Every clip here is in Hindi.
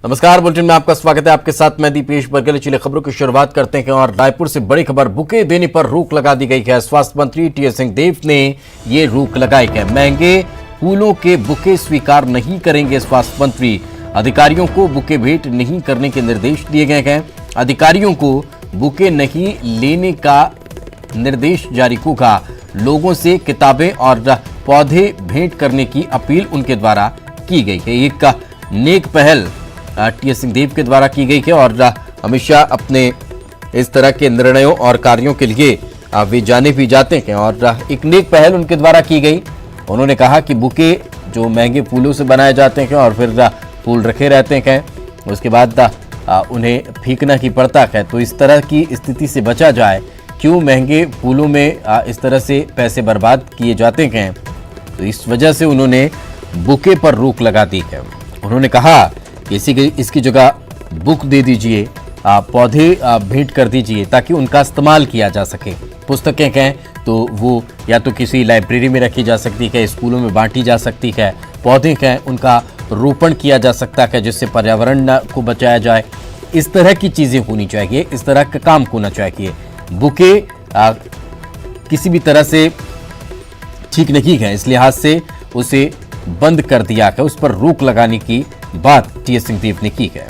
नमस्कार, बुलेटिन में आपका स्वागत है। आपके साथ मैं दीपेश बरगल। चलिए खबरों की शुरुआत करते हैं और रायपुर से बड़ी खबर, बुके देने पर रोक लगा दी गई है। स्वास्थ्य मंत्री टीएस सिंहदेव ने ये रोक लगाई है। महंगे फूलों के बुके स्वीकार नहीं करेंगे स्वास्थ्य मंत्री। अधिकारियों को बुके भेंट नहीं करने के निर्देश दिए गए हैं। अधिकारियों को बुके नहीं लेने का निर्देश जारी होगा। लोगों से किताबें और पौधे भेंट करने की अपील उनके द्वारा की गई है। एक नेक पहल टीएस सिंहदेव के द्वारा की गई है और हमेशा अपने इस तरह के निर्णयों और कार्यों के लिए वे जाने भी जाते हैं और एक नेक पहल उनके द्वारा की गई। उन्होंने कहा कि बुके जो महंगे फूलों से बनाए जाते हैं और फिर फूल रखे रहते हैं, उसके बाद उन्हें फेंकना ही पड़ता है, तो इस तरह की स्थिति से बचा जाए। क्यों महंगे फूलों में इस तरह से पैसे बर्बाद किए जाते हैं, तो इस वजह से उन्होंने बुके पर रोक लगा दी है। उन्होंने कहा कि इसकी जगह बुक दे दीजिए, पौधे भेंट कर दीजिए ताकि उनका इस्तेमाल किया जा सके। पुस्तकें कहें तो वो या तो किसी लाइब्रेरी में रखी जा सकती है, स्कूलों में बांटी जा सकती है। पौधे कहें उनका रोपण किया जा सकता है जिससे पर्यावरण को बचाया जाए। इस तरह की चीज़ें होनी चाहिए, इस तरह का काम होना चाहिए। बुके किसी भी तरह से ठीक नहीं है, इस लिहाज से उसे बंद कर दिया है। उस पर रोक लगाने की बात टीएस सिंहदेव ने की है।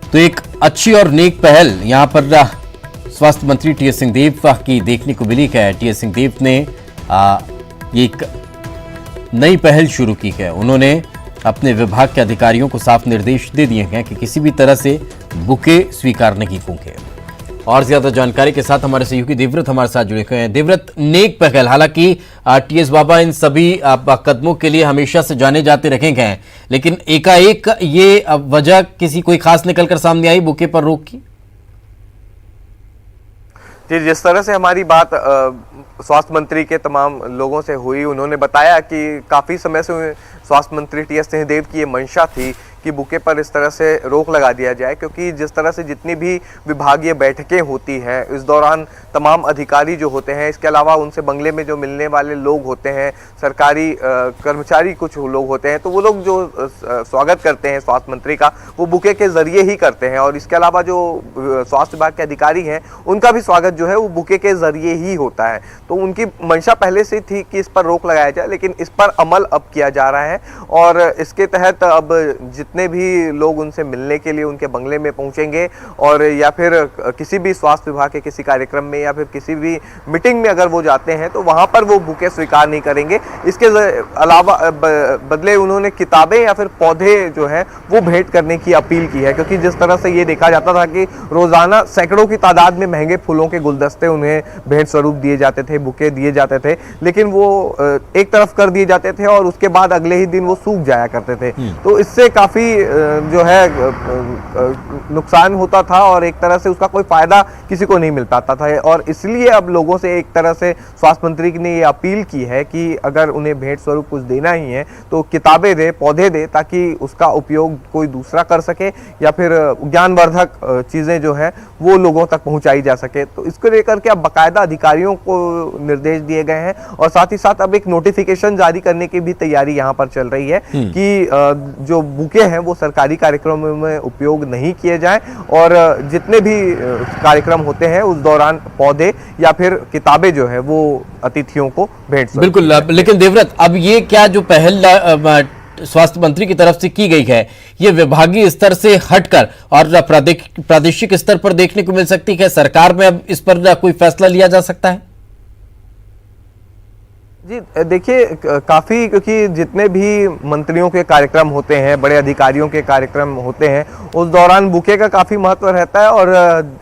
तो एक अच्छी और नेक पहल यहां पर स्वास्थ्य मंत्री टीएस सिंहदेव की देखने को मिली है। टीएस सिंहदेव ने एक नई पहल शुरू की है। उन्होंने अपने विभाग के अधिकारियों को साफ निर्देश दे दिए हैं कि किसी भी तरह से बुके स्वीकार नहीं होंगे। और ज्यादा जानकारी के साथ हमारे सहयोगी देवव्रत हमारे साथ जुड़े हुए हैं। देवव्रत, नेक पहल, हालांकि टीएस बाबा इन सभी कदमों के लिए हमेशा से जाने जाते रखे गए हैं, लेकिन एकाएक ये वजह किसी कोई खास निकलकर सामने आई बुके पर रोक की? जी, जिस तरह से हमारी बात स्वास्थ्य मंत्री के तमाम लोगों से हुई, उन्होंने बताया कि काफ़ी समय से स्वास्थ्य मंत्री टीएस सिंहदेव की ये मंशा थी कि बुके पर इस तरह से रोक लगा दिया जाए, क्योंकि जिस तरह से जितनी भी विभागीय बैठकें होती हैं इस दौरान तमाम अधिकारी जो होते हैं, इसके अलावा उनसे बंगले में जो मिलने वाले लोग होते हैं, सरकारी कर्मचारी कुछ लोग होते हैं, तो वो लोग जो स्वागत करते हैं स्वास्थ्य मंत्री का, वो बुके के जरिए ही करते हैं। और इसके अलावा जो स्वास्थ्य विभाग के अधिकारी हैं उनका भी स्वागत जो है वो बुके के जरिए ही होता है। तो उनकी मंशा पहले से थी कि इस पर रोक लगाया जाए, लेकिन इस पर अमल अब किया जा रहा है और इसके तहत अब जितने भी लोग उनसे मिलने के लिए उनके बंगले में पहुंचेंगे और या फिर किसी भी स्वास्थ्य विभाग के किसी कार्यक्रम में या फिर किसी भी मीटिंग में अगर वो जाते हैं तो वहां पर वो बुके स्वीकार नहीं करेंगे। इसके अलावा बदले उन्होंने किताबें या फिर पौधे जो है वो भेंट करने की अपील की है, क्योंकि जिस तरह से ये देखा जाता था कि रोजाना सैकड़ों की तादाद में महंगे फूलों के गुलदस्ते उन्हें भेंट स्वरूप दिए जाते थे, बुके दिए जाते थे, लेकिन वो एक तरफ कर दिए जाते थे और उसके बाद अगले ही दिन वो सूख जाया करते थे। तो इससे काफी जो है नुकसान होता था और एक तरह से उसका कोई फायदा किसी को नहीं मिल पाता था। और इसलिए अब लोगों से एक तरह से स्वास्थ्य मंत्री ने ये अपील की है कि अगर उन्हें भेंट स्वरूप कुछ देना ही है तो किताबें दे, पौधे दे, ताकि उसका उपयोग कोई दूसरा कर सके या फिर ज्ञानवर्धक चीजें जो है वो लोगों तक पहुंचाई जा सके। तो इसको लेकर के अब बाकायदा अधिकारियों को निर्देश दिए गए हैं और साथ ही साथ अब एक नोटिफिकेशन जारी करने की भी तैयारी यहाँ पर चल रही है कि जो बुके हैं वो सरकारी कार्यक्रमों में उपयोग नहीं किए जाएं और जितने भी कार्यक्रम होते हैं उस दौरान पौधे या फिर किताबें जो है वो अतिथियों को भेंट। बिल्कुल, लेकिन देवव्रत, अब ये क्या जो पहल स्वास्थ्य मंत्री की तरफ से की गई है, ये विभागीय स्तर से हटकर और प्रादेशिक स्तर पर देखने को मिल सकती है? सरकार में अब इस पर कोई फैसला लिया जा सकता है? जी देखिए, काफ़ी, क्योंकि जितने भी मंत्रियों के कार्यक्रम होते हैं, बड़े अधिकारियों के कार्यक्रम होते हैं, उस दौरान बुके का काफ़ी महत्व रहता है और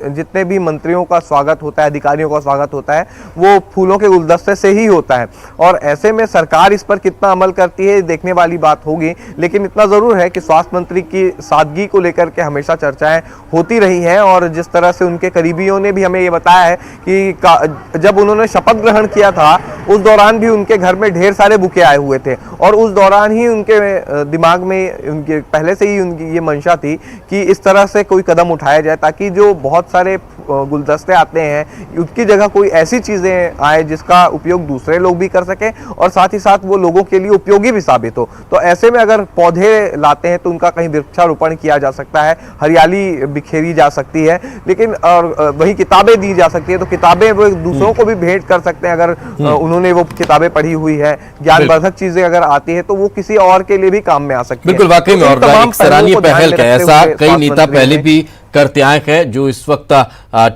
जितने भी मंत्रियों का स्वागत होता है, अधिकारियों का स्वागत होता है, वो फूलों के गुलदस्ते से ही होता है। और ऐसे में सरकार इस पर कितना अमल करती है देखने वाली बात होगी, लेकिन इतना ज़रूर है कि स्वास्थ्य मंत्री की सादगी को लेकर के हमेशा चर्चाएँ होती रही हैं और जिस तरह से उनके करीबियों ने भी हमें ये बताया है कि जब उन्होंने शपथ ग्रहण किया था उस दौरान भी उनके घर में ढेर सारे बुके आए हुए थे और उस दौरान ही उनके दिमाग में उनके पहले से ही उनकी ये मंशा थी कि इस तरह से कोई कदम उठाया जाए ताकि जो बहुत सारे गुलदस्ते आते हैं उसकी जगह कोई ऐसी चीज़ें आए जिसका उपयोग दूसरे लोग भी कर सकें और साथ ही साथ वो लोगों के लिए उपयोगी भी साबित हो। तो ऐसे में अगर पौधे लाते हैं तो उनका कहीं वृक्षारोपण किया जा सकता है, हरियाली बिखेरी जा सकती है, लेकिन और वही किताबें दी जा सकती है तो किताबें वो दूसरों को भी भेंट कर सकते हैं अगर उन्होंने वो किताबें पढ़ी हुई है, ज्ञानवर्धक चीजें अगर आती है तो वो किसी और के लिए भी काम में आ सकती है। बिल्कुल, वाकई में, और एक सराहनीय पहल है। ऐसा कई नेता पहले भी करते आए हैं जो इस वक्त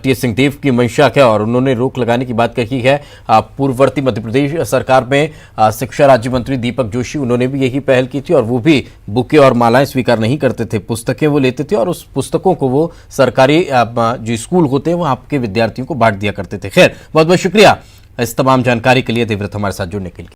टीएस सिंहदेव की मंशा है और उन्होंने रोक लगाने की बात कही है। पूर्ववर्ती मध्य प्रदेश सरकार में शिक्षा राज्य मंत्री दीपक जोशी, उन्होंने भी यही पहल की थी और वो भी बुके और मालाएं स्वीकार नहीं करते थे, पुस्तकें वो लेते थे और उस पुस्तकों को वो सरकारी जो स्कूल होते हैं वो आपके विद्यार्थियों को बांट दिया करते थे। खैर, बहुत बहुत शुक्रिया इस तमाम जानकारी के लिए देवव्रत हमारे साथ जुड़ने के लिए।